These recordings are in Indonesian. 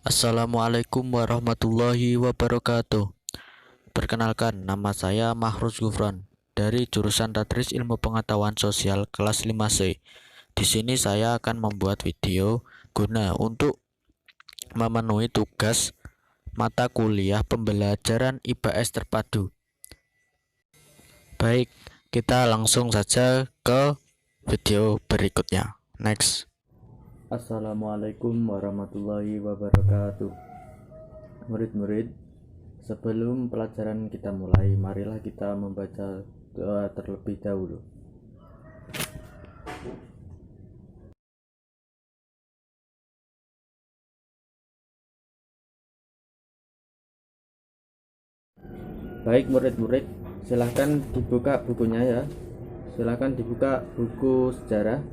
Assalamualaikum warahmatullahi wabarakatuh. Perkenalkan, nama saya Mahruz Gufron dari jurusan Tadris Ilmu Pengetahuan Sosial kelas 5C. Di sini saya akan membuat video guna untuk memenuhi tugas mata kuliah pembelajaran IPS terpadu. Baik, kita langsung saja ke video berikutnya. Next. Assalamualaikum warahmatullahi wabarakatuh. Murid-murid, sebelum pelajaran kita mulai, marilah kita membaca doa terlebih dahulu. Baik murid-murid, silahkan dibuka bukunya ya. Silahkan dibuka buku sejarah.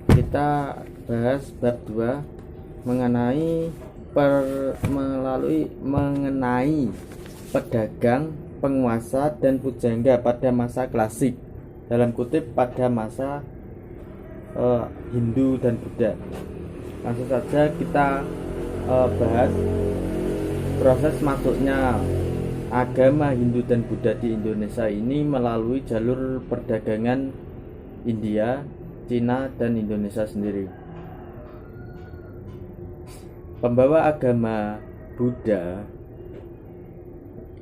Kita bahas bab 2 mengenai pedagang, penguasa dan pujangga pada masa klasik, dalam kutip pada masa Hindu dan Buddha. Langsung saja kita bahas proses masuknya agama Hindu dan Buddha di Indonesia ini melalui jalur perdagangan India, Cina, dan Indonesia sendiri. Pembawa agama Buddha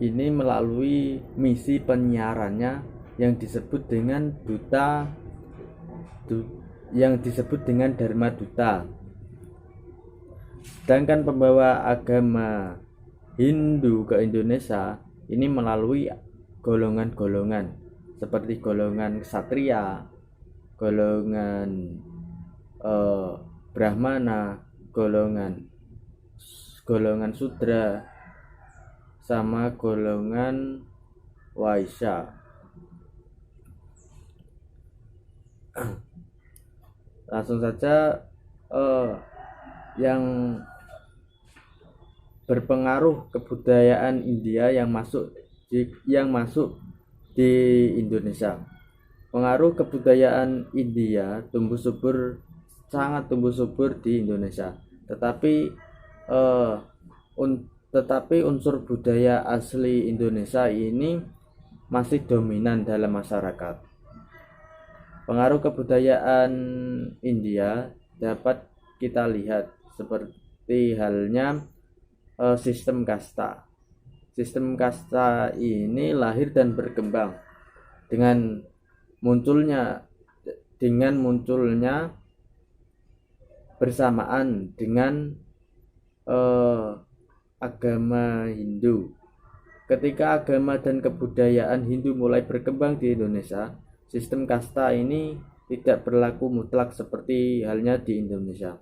ini melalui misi penyiarannya yang disebut dengan Dharma Duta. Sedangkan pembawa agama Hindu ke Indonesia ini melalui golongan-golongan seperti golongan ksatria, golongan Brahmana, golongan Sudra, sama golongan Waisya. Langsung saja yang berpengaruh kebudayaan India yang masuk di Indonesia. Pengaruh kebudayaan India sangat tumbuh subur di Indonesia. Tetapi unsur budaya asli Indonesia ini masih dominan dalam masyarakat. Pengaruh kebudayaan India dapat kita lihat seperti halnya sistem kasta. Sistem kasta ini lahir dan berkembang dengan munculnya bersamaan dengan agama Hindu. Ketika agama dan kebudayaan Hindu mulai berkembang di Indonesia, sistem kasta ini tidak berlaku mutlak seperti halnya di Indonesia.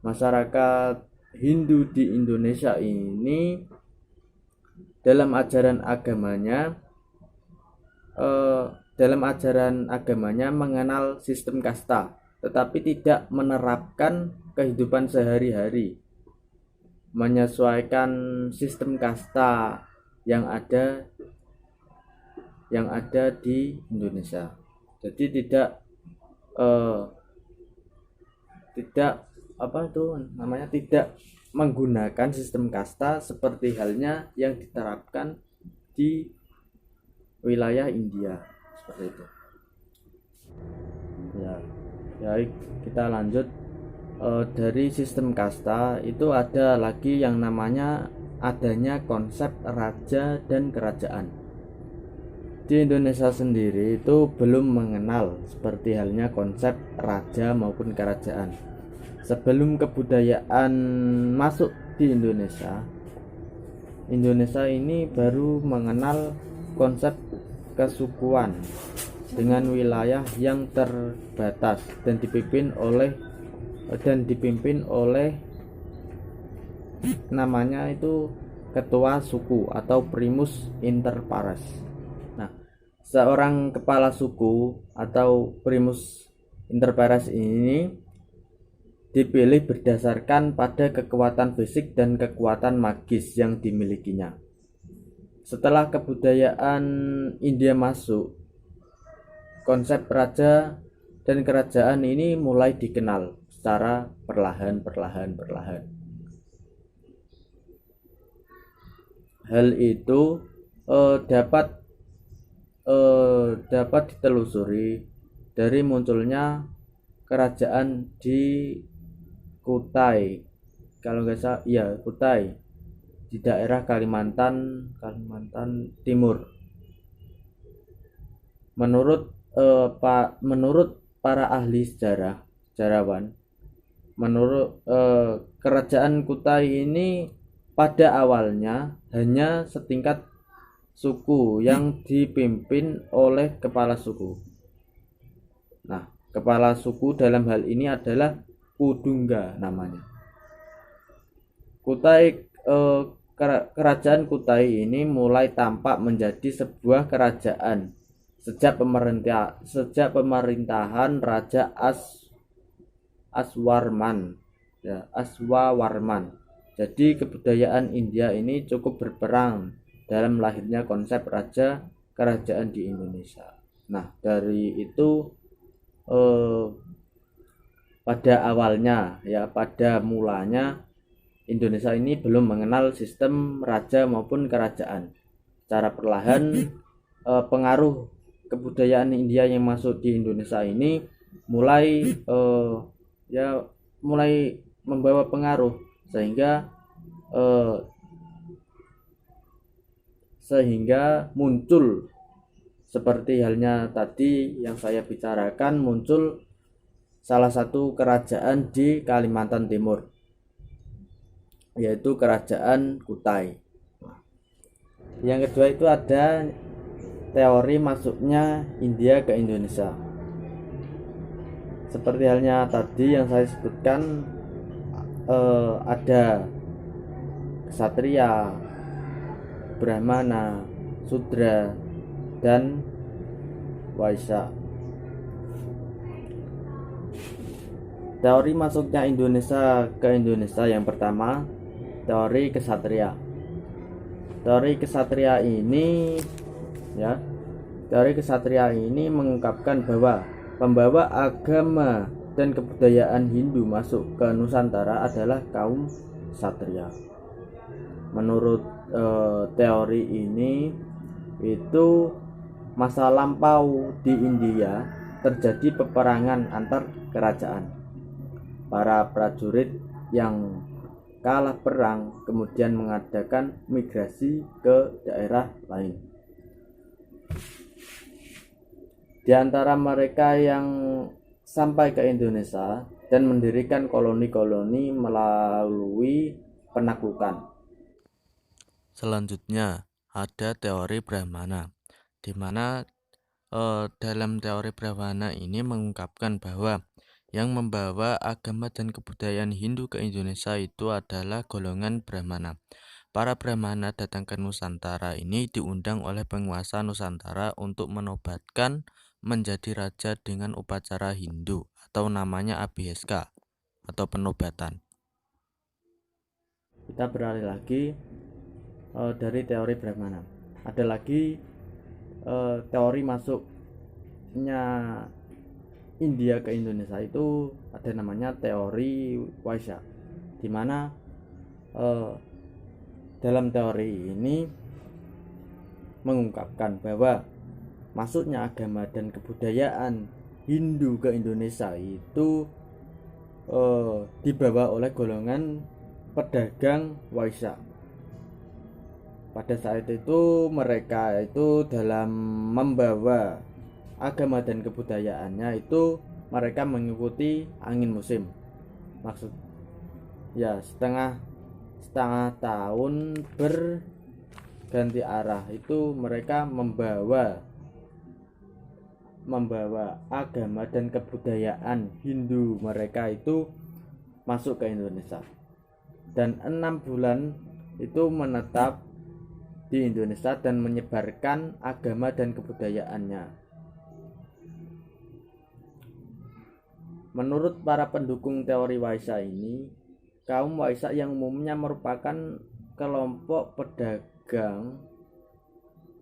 Masyarakat Hindu di Indonesia ini dalam ajaran agamanya mengenal sistem kasta, tetapi tidak menerapkan kehidupan sehari-hari menyesuaikan sistem kasta yang ada di Indonesia. Jadi tidak menggunakan sistem kasta seperti halnya yang diterapkan di wilayah India, seperti itu. Ya, baik, kita lanjut. Dari sistem kasta itu ada lagi yang namanya adanya konsep raja dan kerajaan. Di Indonesia sendiri itu belum mengenal seperti halnya konsep raja maupun kerajaan. Sebelum kebudayaan masuk di Indonesia ini baru mengenal konsep kesukuan dengan wilayah yang terbatas dan dipimpin oleh namanya itu ketua suku atau primus inter pares. Nah, seorang kepala suku atau primus inter pares ini dipilih berdasarkan pada kekuatan fisik dan kekuatan magis yang dimilikinya. Setelah kebudayaan India masuk, konsep raja dan kerajaan ini mulai dikenal secara perlahan. hal itu dapat ditelusuri dari munculnya kerajaan di Kutai, kalau nggak salah, ya Kutai, di daerah Kalimantan Timur. Menurut para ahli sejarawan, menurut kerajaan Kutai ini pada awalnya hanya setingkat suku yang dipimpin oleh kepala suku. Nah, kepala suku dalam hal ini adalah Kudungga namanya. Kerajaan Kutai ini mulai tampak menjadi sebuah kerajaan sejak pemerintahan Raja Aswawarman. Jadi kebudayaan India ini cukup berperan dalam lahirnya konsep raja kerajaan di Indonesia. Nah, dari itu pada mulanya Indonesia ini belum mengenal sistem raja maupun kerajaan. Secara perlahan pengaruh kebudayaan India yang masuk di Indonesia ini mulai membawa pengaruh sehingga muncul, seperti halnya tadi yang saya bicarakan, muncul salah satu kerajaan di Kalimantan Timur, yaitu kerajaan Kutai. Yang kedua itu ada teori masuknya India ke Indonesia. Seperti halnya tadi yang saya sebutkan, ada Ksatria, Brahmana, Sudra, dan Waisya. Teori masuknya Indonesia ke Indonesia yang pertama, teori Ksatria. Teori Ksatria ini mengungkapkan bahwa pembawa agama dan kebudayaan Hindu masuk ke Nusantara adalah kaum Ksatria. Menurut teori ini, itu masa lampau di India terjadi peperangan antar kerajaan. Para prajurit yang kalah perang kemudian mengadakan migrasi ke daerah lain. Di antara mereka yang sampai ke Indonesia dan mendirikan koloni-koloni melalui penaklukan. Selanjutnya ada teori Brahmana, di mana dalam teori Brahmana ini mengungkapkan bahwa yang membawa agama dan kebudayaan Hindu ke Indonesia itu adalah golongan Brahmana. Para Brahmana datang ke Nusantara ini diundang oleh penguasa Nusantara untuk menobatkan menjadi raja dengan upacara Hindu atau namanya Abhiyeska atau penobatan. Kita beralih lagi dari teori Brahmana. Ada lagi teori masuknya India ke Indonesia, itu ada namanya teori Waisya, di mana dalam teori ini mengungkapkan bahwa masuknya agama dan kebudayaan Hindu ke Indonesia itu dibawa oleh golongan pedagang Waisya. Pada saat itu mereka itu dalam membawa agama dan kebudayaannya itu mereka mengikuti angin musim. Maksud ya setengah tahun berganti arah itu mereka membawa agama dan kebudayaan Hindu mereka itu masuk ke Indonesia, dan 6 bulan itu menetap di Indonesia dan menyebarkan agama dan kebudayaannya. Menurut para pendukung teori Waisya ini, kaum Waisya yang umumnya merupakan kelompok pedagang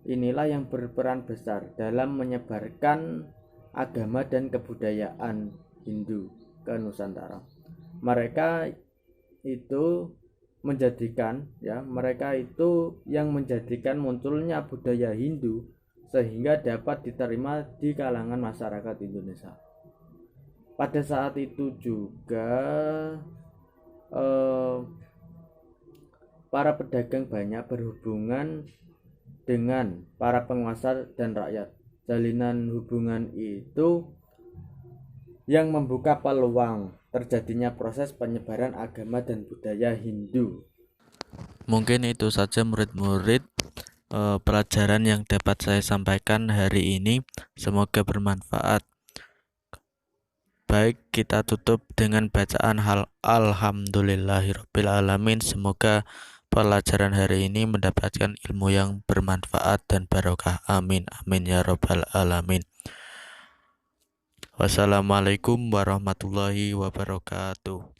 inilah yang berperan besar dalam menyebarkan agama dan kebudayaan Hindu ke Nusantara. Mereka itu mereka itu yang menjadikan munculnya budaya Hindu sehingga dapat diterima di kalangan masyarakat Indonesia. Pada saat itu juga para pedagang banyak berhubungan dengan para penguasa dan rakyat. Jalinan hubungan itu yang membuka peluang terjadinya proses penyebaran agama dan budaya Hindu. Mungkin itu saja murid-murid pelajaran yang dapat saya sampaikan hari ini. Semoga bermanfaat. Baik, kita tutup dengan bacaan Alhamdulillahirabbil alamin. Semoga pelajaran hari ini mendapatkan ilmu yang bermanfaat dan barokah. Amin amin ya rabbal alamin. Wassalamualaikum warahmatullahi wabarakatuh.